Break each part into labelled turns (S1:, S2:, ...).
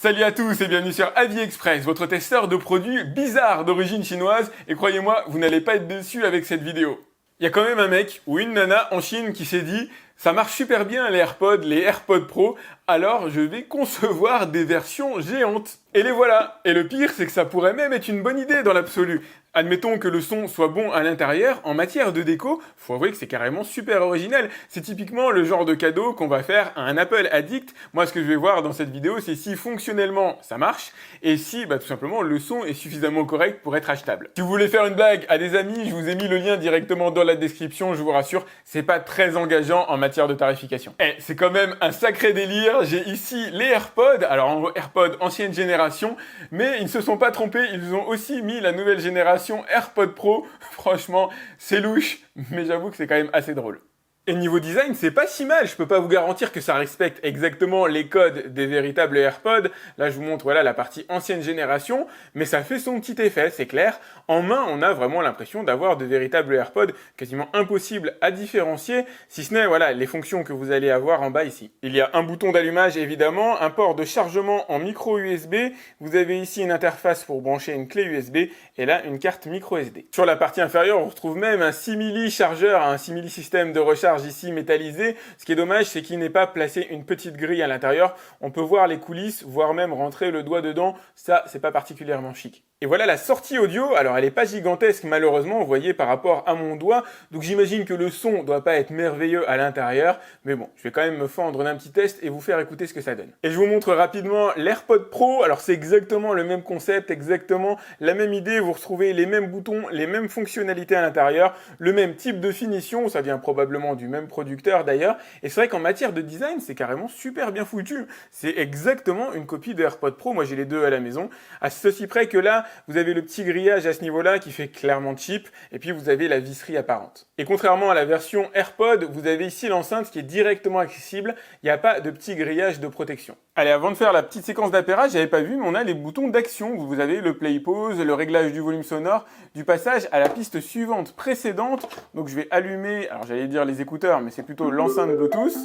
S1: Salut à tous et bienvenue sur AliExpress, votre testeur de produits bizarres d'origine chinoise. Et croyez-moi, vous n'allez pas être déçus avec cette vidéo. Il y a quand même un mec ou une nana en Chine qui s'est dit « Ça marche super bien les AirPods Pro, alors je vais concevoir des versions géantes. » Et les voilà. Et le pire, c'est que ça pourrait même être une bonne idée dans l'absolu. Admettons que le son soit bon à l'intérieur, en matière de déco, faut avouer que c'est carrément super original. C'est typiquement le genre de cadeau qu'on va faire à un Apple addict. Moi, ce que je vais voir dans cette vidéo, c'est si fonctionnellement ça marche, et si, tout simplement, le son est suffisamment correct pour être achetable. Si vous voulez faire une blague à des amis, je vous ai mis le lien directement dans la description, je vous rassure, c'est pas très engageant en matière de tarification. Eh, c'est quand même un sacré délire. J'ai ici les AirPods, alors AirPods ancienne génération, mais ils ne se sont pas trompés, ils ont aussi mis la nouvelle génération AirPods Pro. Franchement, c'est louche, mais j'avoue que c'est quand même assez drôle. Et niveau design, c'est pas si mal. Je peux pas vous garantir que ça respecte exactement les codes des véritables AirPods. Là, je vous montre voilà la partie ancienne génération, mais ça fait son petit effet, c'est clair. En main, on a vraiment l'impression d'avoir de véritables AirPods, quasiment impossible à différencier, si ce n'est voilà les fonctions que vous allez avoir en bas ici. Il y a un bouton d'allumage évidemment, un port de chargement en micro USB. Vous avez ici une interface pour brancher une clé USB et là une carte micro SD. Sur la partie inférieure, on retrouve même un simili chargeur, un simili système de recharge ici métallisé. Ce qui est dommage, c'est qu'il n'est pas placé une petite grille à l'intérieur. On peut voir les coulisses, voire même rentrer le doigt dedans. Ça, c'est pas particulièrement chic. Et voilà la sortie audio. Alors, elle est pas gigantesque, malheureusement, vous voyez, par rapport à mon doigt. Donc, j'imagine que le son doit pas être merveilleux à l'intérieur. Mais bon, je vais quand même me fendre d'un petit test et vous faire écouter ce que ça donne. Et je vous montre rapidement l'AirPod Pro. Alors, c'est exactement le même concept, exactement la même idée. Vous retrouvez les mêmes boutons, les mêmes fonctionnalités à l'intérieur, le même type de finition. Ça vient probablement du même producteur d'ailleurs. Et c'est vrai qu'en matière de design, c'est carrément super bien foutu. C'est exactement une copie de AirPod Pro. Moi, j'ai les deux à la maison. À ceci près que là, vous avez le petit grillage à ce niveau-là qui fait clairement cheap. Et puis, vous avez la visserie apparente. Et contrairement à la version AirPod, vous avez ici l'enceinte qui est directement accessible. Il n'y a pas de petit grillage de protection. Allez, avant de faire la petite séquence d'appairage, j'avais pas vu, mais on a les boutons d'action. Vous avez le play pause, le réglage du volume sonore, du passage à la piste suivante précédente. Donc, je vais allumer, alors j'allais dire les écouteurs, mais c'est plutôt l'enceinte Bluetooth.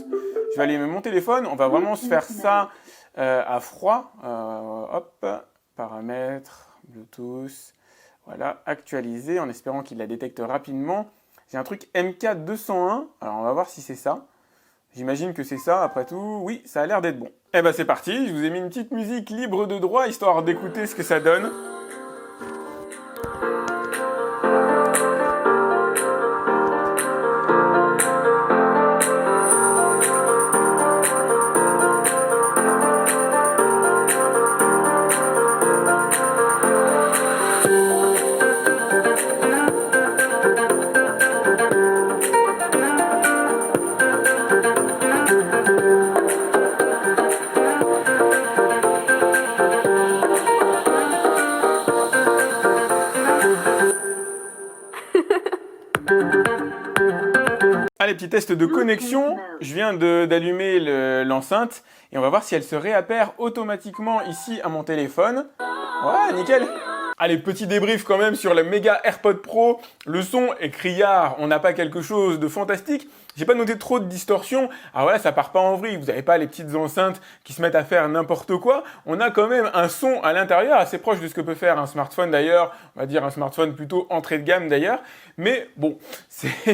S1: Je vais allumer mon téléphone. On va vraiment se faire ça à froid. Hop, paramètres, Bluetooth. Voilà, actualiser en espérant qu'il la détecte rapidement. J'ai un truc MK201. Alors, on va voir si c'est ça. J'imagine que c'est ça, après tout. Oui, ça a l'air d'être bon. Eh ben, c'est parti. Je vous ai mis une petite musique libre de droit, histoire d'écouter ce que ça donne. Allez, petit test de connexion. Je viens d'allumer l'enceinte et on va voir si elle se réappare automatiquement ici à mon téléphone. Ouais, nickel. Allez, petit débrief quand même sur le méga AirPod Pro. Le son est criard, on n'a pas quelque chose de fantastique. J'ai pas noté trop de distorsion. Alors voilà, ça part pas en vrille. Vous n'avez pas les petites enceintes qui se mettent à faire n'importe quoi. On a quand même un son à l'intérieur assez proche de ce que peut faire un smartphone d'ailleurs. On va dire un smartphone plutôt entrée de gamme d'ailleurs. Mais bon,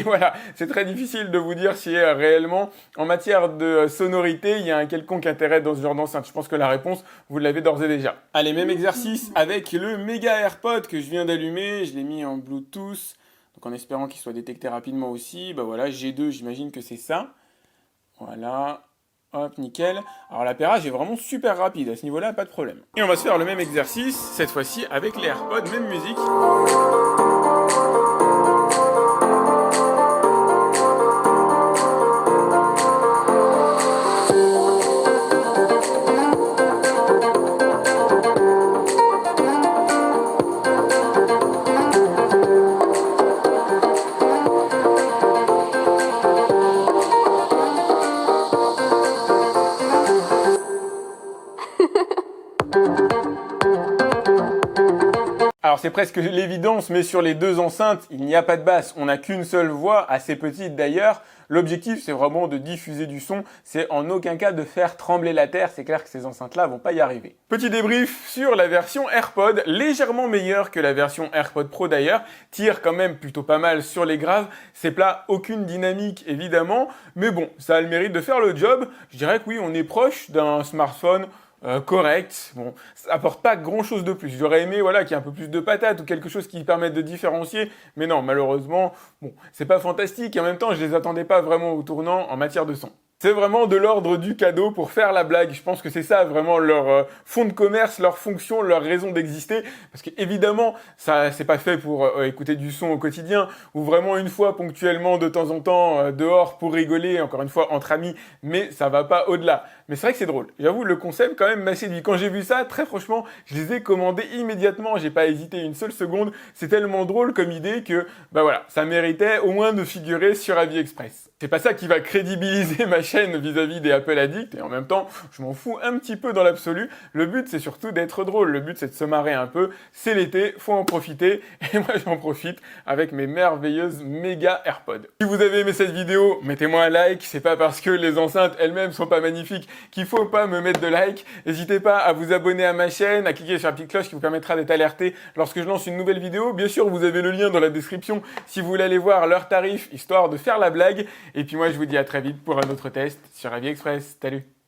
S1: voilà, c'est très difficile de vous dire si réellement en matière de sonorité, il y a un quelconque intérêt dans ce genre d'enceinte. Je pense que la réponse, vous l'avez d'ores et déjà. Allez, même exercice avec le méga AirPod que je viens d'allumer. Je l'ai mis en Bluetooth. Donc en espérant qu'il soit détecté rapidement aussi, voilà, G2, j'imagine que c'est ça. Voilà, hop, nickel. Alors l'appairage est vraiment super rapide, à ce niveau-là, pas de problème. Et on va se faire le même exercice, cette fois-ci avec les AirPods, même musique. Alors c'est presque l'évidence, mais sur les deux enceintes, il n'y a pas de basse. On n'a qu'une seule voix, assez petite d'ailleurs. L'objectif, c'est vraiment de diffuser du son. C'est en aucun cas de faire trembler la terre. C'est clair que ces enceintes-là vont pas y arriver. Petit débrief sur la version AirPod, légèrement meilleure que la version AirPod Pro d'ailleurs. Tire quand même plutôt pas mal sur les graves. C'est plat, aucune dynamique évidemment. Mais bon, ça a le mérite de faire le job. Je dirais que oui, on est proche d'un smartphone correct. Bon, ça apporte pas grand chose de plus. J'aurais aimé, voilà, qu'il y ait un peu plus de patates ou quelque chose qui permette de différencier. Mais non, malheureusement, bon, c'est pas fantastique. Et en même temps, je les attendais pas vraiment au tournant en matière de son. C'est vraiment de l'ordre du cadeau pour faire la blague. Je pense que c'est ça vraiment leur fond de commerce, leur fonction, leur raison d'exister. Parce que évidemment, ça c'est pas fait pour écouter du son au quotidien ou vraiment une fois ponctuellement de temps en temps dehors pour rigoler, encore une fois entre amis, mais ça va pas au-delà. Mais c'est vrai que c'est drôle. J'avoue, le concept quand même m'a séduit. Quand j'ai vu ça, très franchement, je les ai commandés immédiatement. J'ai pas hésité une seule seconde. C'est tellement drôle comme idée que, bah voilà, ça méritait au moins de figurer sur AliExpress. C'est pas ça qui va crédibiliser ma chaîne vis-à-vis des Apple Addicts et en même temps, je m'en fous un petit peu dans l'absolu. Le but, c'est surtout d'être drôle. Le but, c'est de se marrer un peu. C'est l'été, faut en profiter. Et moi, j'en profite avec mes merveilleuses méga AirPods. Si vous avez aimé cette vidéo, mettez-moi un like. C'est pas parce que les enceintes elles-mêmes sont pas magnifiques qu'il faut pas me mettre de like. N'hésitez pas à vous abonner à ma chaîne, à cliquer sur la petite cloche qui vous permettra d'être alerté lorsque je lance une nouvelle vidéo. Bien sûr, vous avez le lien dans la description si vous voulez aller voir leurs tarifs, histoire de faire la blague. Et puis moi, je vous dis à très vite pour un autre test sur AliExpress. Salut!